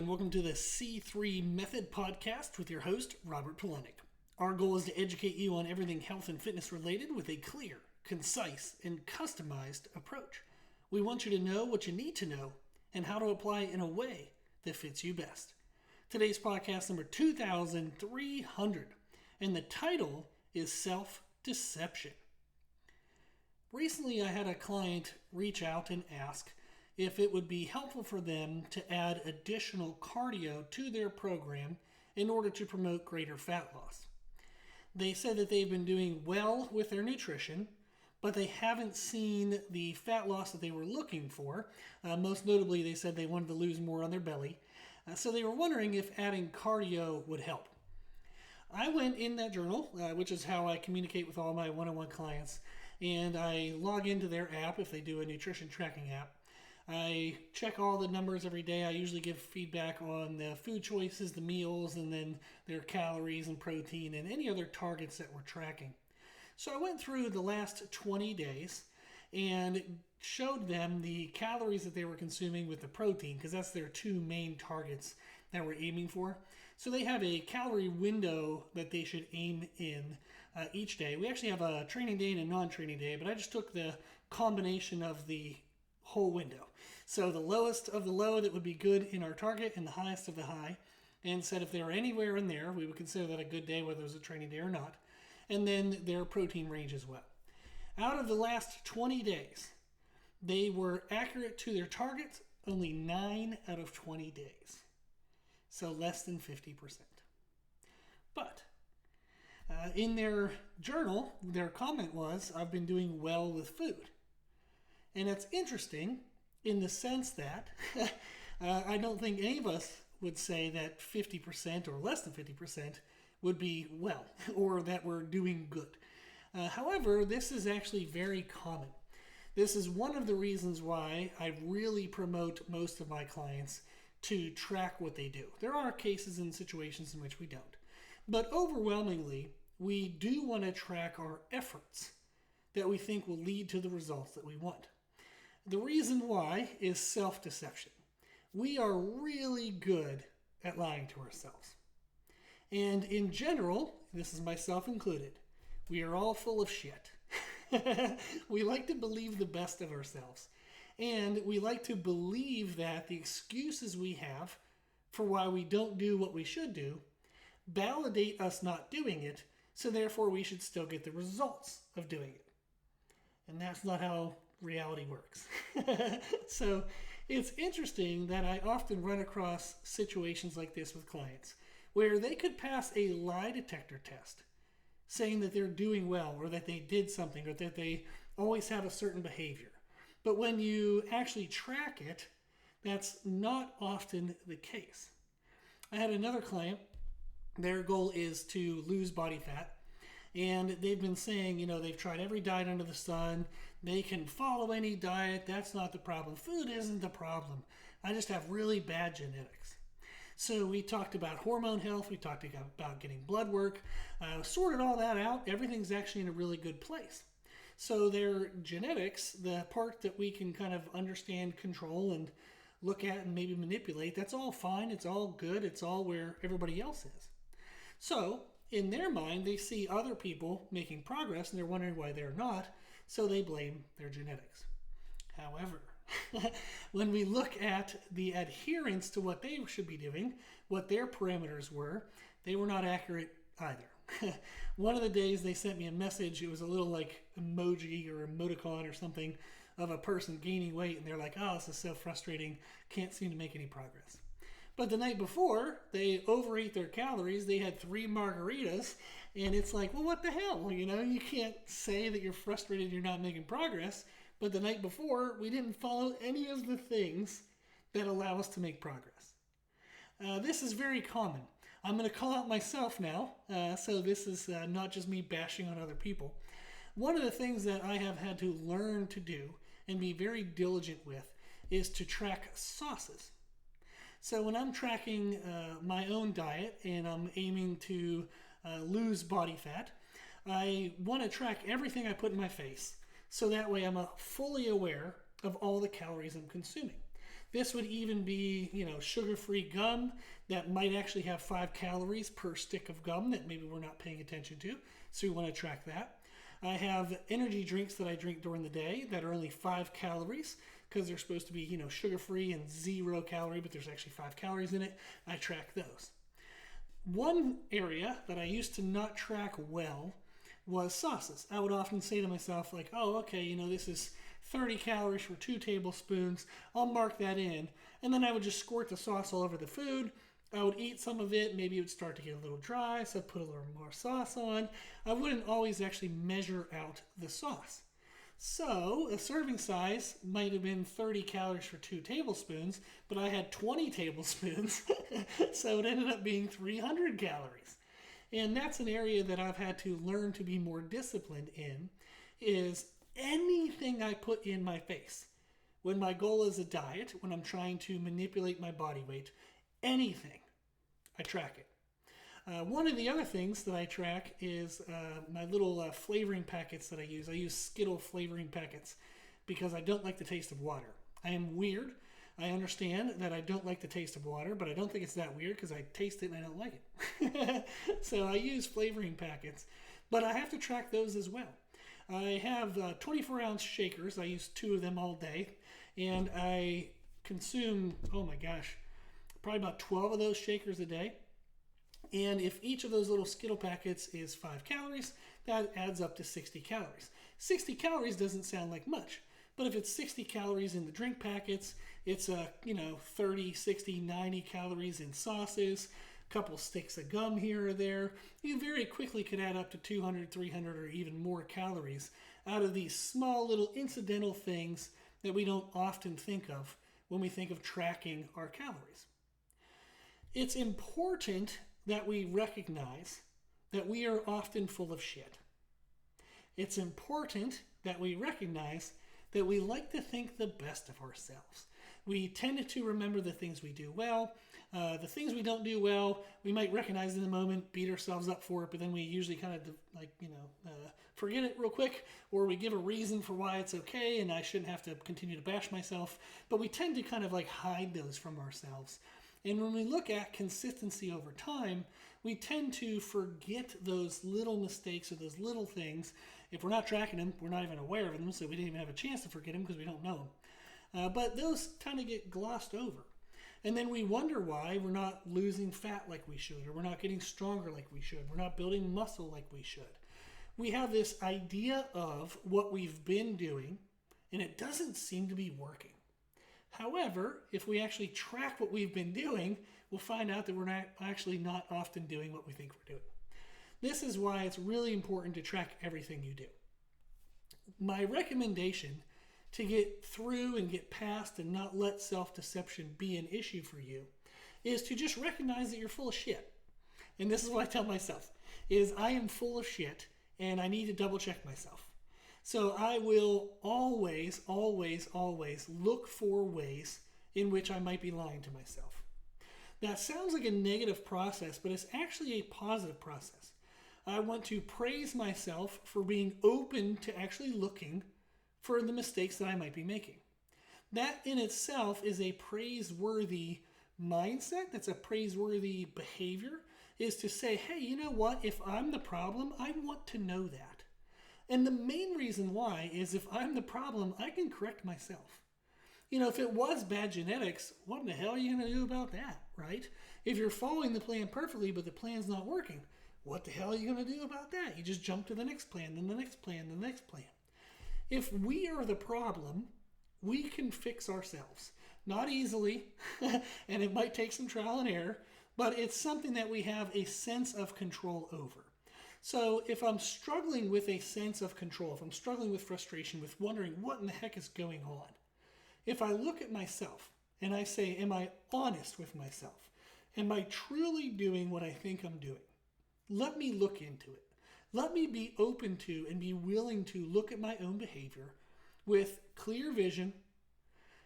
and welcome to the C3 Method Podcast with your host, Robert Polenic. Our goal is to educate you on everything health and fitness related with a clear, concise, and customized approach. We want you to know what you need to know and how to apply it in a way that fits you best. Today's podcast number 2300, and the title is Self-Deception. Recently, I had a client reach out and ask if it would be helpful for them to add additional cardio to their program in order to promote greater fat loss. They said that they've been doing well with their nutrition, but they haven't seen the fat loss that they were looking for. Most notably, they said they wanted to lose more on their belly. So they were wondering if adding cardio would help. I went in that journal, which is how I communicate with all my one-on-one clients, and I log into their app if they do a nutrition tracking app. I check all the numbers every day. I usually give feedback on the food choices, the meals, and then their calories and protein and any other targets that we're tracking. So I went through the last 20 days and showed them the calories that they were consuming with the protein, because that's their two main targets that we're aiming for. So they have a calorie window that they should aim in each day. We actually have a training day and a non-training day, but I just took the combination of the whole window. So the lowest of the low that would be good in our target and the highest of the high, and said if they were anywhere in there, we would consider that a good day, whether it was a training day or not. And then their protein range as well. Out of the last 20 days, they were accurate to their targets only 9 out of 20 days. So less than 50%. But in their journal, their comment was, I've been doing well with food. And it's interesting in the sense that I don't think any of us would say that 50% or less than 50% would be well, or that we're doing good. However, this is actually very common. This is one of the reasons why I really promote most of my clients to track what they do. There are cases and situations in which we don't. But overwhelmingly, we do want to track our efforts that we think will lead to the results that we want. The reason why is self-deception. We are really good at lying to ourselves. And in general, this is myself included, we are all full of shit. We like to believe the best of ourselves. And we like to believe that the excuses we have for why we don't do what we should do validate us not doing it, so therefore we should still get the results of doing it. And that's not how reality works. So it's interesting that I often run across situations like this with clients where they could pass a lie detector test saying that they're doing well, or that they did something, or that they always have a certain behavior. But when you actually track it, that's not often the case. I had another client, their goal is to lose body fat. And they've been saying, they've tried every diet under the sun. They can follow any diet. That's not the problem. Food isn't the problem. I just have really bad genetics. So we talked about hormone health. We talked about getting blood work. Sorted all that out. Everything's actually in a really good place. So their genetics, the part that we can kind of understand, control, and look at and maybe manipulate, that's all fine. It's all good. It's all where everybody else is. So in their mind, they see other people making progress and they're wondering why they're not, so they blame their genetics. However, when we look at the adherence to what they should be doing, what their parameters were, they were not accurate either. One of the days they sent me a message, it was a little like emoji or emoticon or something of a person gaining weight, and they're like, oh, this is so frustrating, can't seem to make any progress. But the night before, they overate their calories. They had 3 margaritas. And it's like, well, what the hell? You can't say that you're frustrated you're not making progress. But the night before, we didn't follow any of the things that allow us to make progress. This is very common. I'm going to call out myself now. So this is not just me bashing on other people. One of the things that I have had to learn to do and be very diligent with is to track sauces. So when I'm tracking my own diet and I'm aiming to lose body fat, I want to track everything I put in my face. So that way I'm fully aware of all the calories I'm consuming. This would even be, sugar-free gum that might actually have 5 calories per stick of gum that maybe we're not paying attention to. So we want to track that. I have energy drinks that I drink during the day that are only 5 calories because they're supposed to be, sugar-free and 0 calorie, but there's actually 5 calories in it. I track those. One area that I used to not track well was sauces. I would often say to myself, like, oh, okay, this is 30 calories for 2 tablespoons. I'll mark that in. And then I would just squirt the sauce all over the food. I would eat some of it. Maybe it would start to get a little dry, so I'd put a little more sauce on. I wouldn't always actually measure out the sauce. So a serving size might have been 30 calories for 2 tablespoons, but I had 20 tablespoons, so it ended up being 300 calories. And that's an area that I've had to learn to be more disciplined in, is anything I put in my face. When my goal is a diet, when I'm trying to manipulate my body weight, anything, I track it. One of the other things that I track is my little flavoring packets that I use. I use Skittle flavoring packets because I don't like the taste of water. I am weird. I understand that I don't like the taste of water, but I don't think it's that weird because I taste it and I don't like it. So I use flavoring packets, but I have to track those as well. I have 24-ounce shakers. I use 2 of them all day, and I consume, oh my gosh, probably about 12 of those shakers a day. And if each of those little Skittle packets is 5 calories, that adds up to 60 calories. 60 calories doesn't sound like much, but if it's 60 calories in the drink packets, it's 30, 60, 90 calories in sauces, a couple sticks of gum here or there. You very quickly could add up to 200, 300, or even more calories out of these small little incidental things that we don't often think of when we think of tracking our calories. It's important that we recognize that we are often full of shit. It's important that we recognize that we like to think the best of ourselves. We tend to remember the things we do well. The things we don't do well, we might recognize in the moment, beat ourselves up for it, but then we usually kind of forget it real quick, or we give a reason for why it's okay and I shouldn't have to continue to bash myself. But we tend to kind of hide those from ourselves. And when we look at consistency over time, we tend to forget those little mistakes or those little things. If we're not tracking them, we're not even aware of them, so we didn't even have a chance to forget them because we don't know them. But those kind of get glossed over. And then we wonder why we're not losing fat like we should, or we're not getting stronger like we should, we're not building muscle like we should. We have this idea of what we've been doing, and it doesn't seem to be working. However, if we actually track what we've been doing, we'll find out that we're not often doing what we think we're doing. This is why it's really important to track everything you do. My recommendation to get through and get past and not let self-deception be an issue for you is to just recognize that you're full of shit. And this is what I tell myself, is I am full of shit and I need to double check myself. So I will always, always, always look for ways in which I might be lying to myself. That sounds like a negative process, but it's actually a positive process. I want to praise myself for being open to actually looking for the mistakes that I might be making. That in itself is a praiseworthy mindset. That's a praiseworthy behavior, is to say, hey, you know what? If I'm the problem, I want to know that. And the main reason why is if I'm the problem, I can correct myself. If it was bad genetics, what in the hell are you going to do about that, right? If you're following the plan perfectly, but the plan's not working, what the hell are you going to do about that? You just jump to the next plan, then the next plan, then the next plan. If we are the problem, we can fix ourselves. Not easily, and it might take some trial and error, but it's something that we have a sense of control over. So if I'm struggling with a sense of control, if I'm struggling with frustration, with wondering what in the heck is going on, if I look at myself and I say, am I honest with myself? Am I truly doing what I think I'm doing? Let me look into it. Let me be open to and be willing to look at my own behavior with clear vision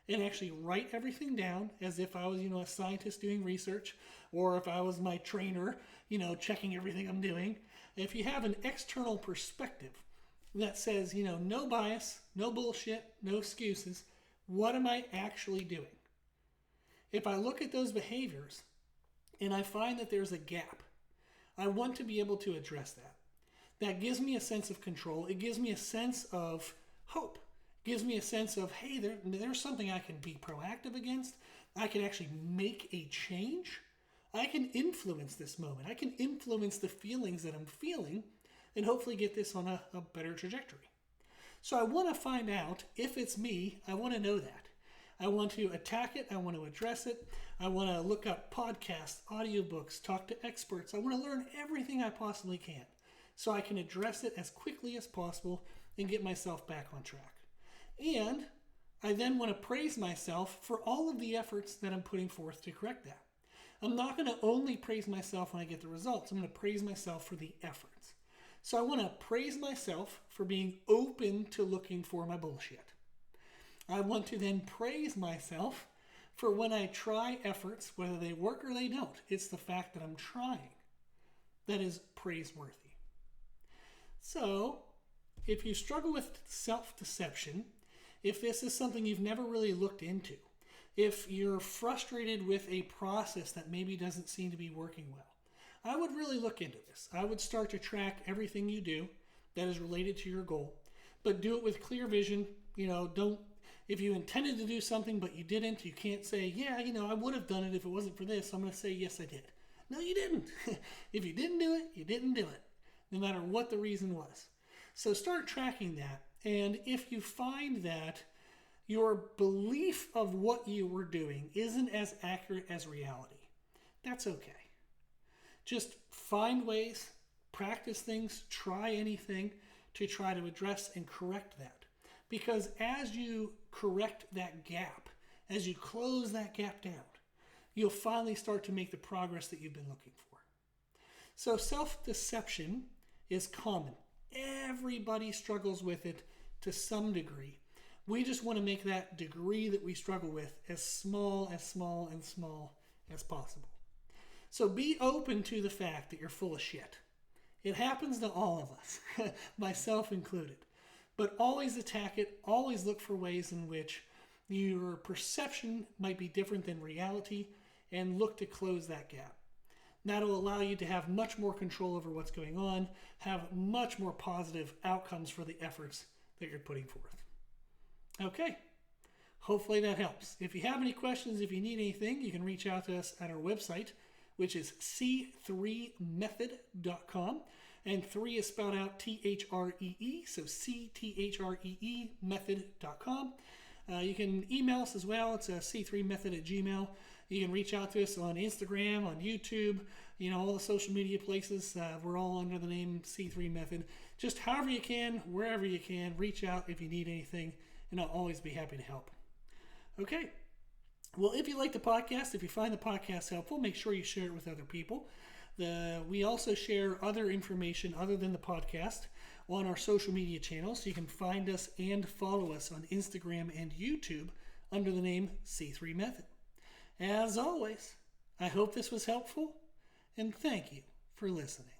and actually write everything down as if I was, a scientist doing research, or if I was my trainer, checking everything I'm doing. If you have an external perspective that says, no bias, no bullshit, no excuses, what am I actually doing? if I look at those behaviors and I find that there's a gap, I want to be able to address that. That gives me a sense of control. It gives me a sense of hope. It gives me a sense of, hey, there's something I can be proactive against. I can actually make a change. I can influence this moment. I can influence the feelings that I'm feeling and hopefully get this on a better trajectory. So I want to find out if it's me. I want to know that. I want to attack it. I want to address it. I want to look up podcasts, audiobooks, talk to experts. I want to learn everything I possibly can so I can address it as quickly as possible and get myself back on track. And I then want to praise myself for all of the efforts that I'm putting forth to correct that. I'm not going to only praise myself when I get the results. I'm going to praise myself for the efforts. So I want to praise myself for being open to looking for my bullshit. I want to then praise myself for when I try efforts, whether they work or they don't. It's the fact that I'm trying that is praiseworthy. So, if you struggle with self-deception, if this is something you've never really looked into, if you're frustrated with a process that maybe doesn't seem to be working well, I would really look into this. I would start to track everything you do that is related to your goal, but do it with clear vision. If you intended to do something but you didn't, you can't say, I would have done it if it wasn't for this. I'm going to say, yes, I did. No, you didn't. If you didn't do it, you didn't do it, no matter what the reason was. So start tracking that. And if you find that your belief of what you were doing isn't as accurate as reality, that's okay. Just find ways, practice things, try anything to try to address and correct that. Because as you correct that gap, as you close that gap down, you'll finally start to make the progress that you've been looking for. So self-deception is common. Everybody struggles with it to some degree. We just want to make that degree that we struggle with as small as possible. So be open to the fact that you're full of shit. It happens to all of us, myself included. But always attack it. Always look for ways in which your perception might be different than reality and look to close that gap. That'll allow you to have much more control over what's going on, have much more positive outcomes for the efforts that you're putting forth. Okay, hopefully that helps. If you have any questions, if you need anything, you can reach out to us at our website, which is c3method.com. And 3 is spelled out T-H-R-E-E, so C-T-H-R-E-E method.com. You can email us as well. It's c3method@gmail. You can reach out to us on Instagram, on YouTube, all the social media places. We're all under the name C3 Method. Just however you can, wherever you can, reach out if you need anything, and I'll always be happy to help. Okay. Well, if you like the podcast, if you find the podcast helpful, make sure you share it with other people. We also share other information other than the podcast on our social media channels. So you can find us and follow us on Instagram and YouTube under the name C3 Method. As always, I hope this was helpful, and thank you for listening.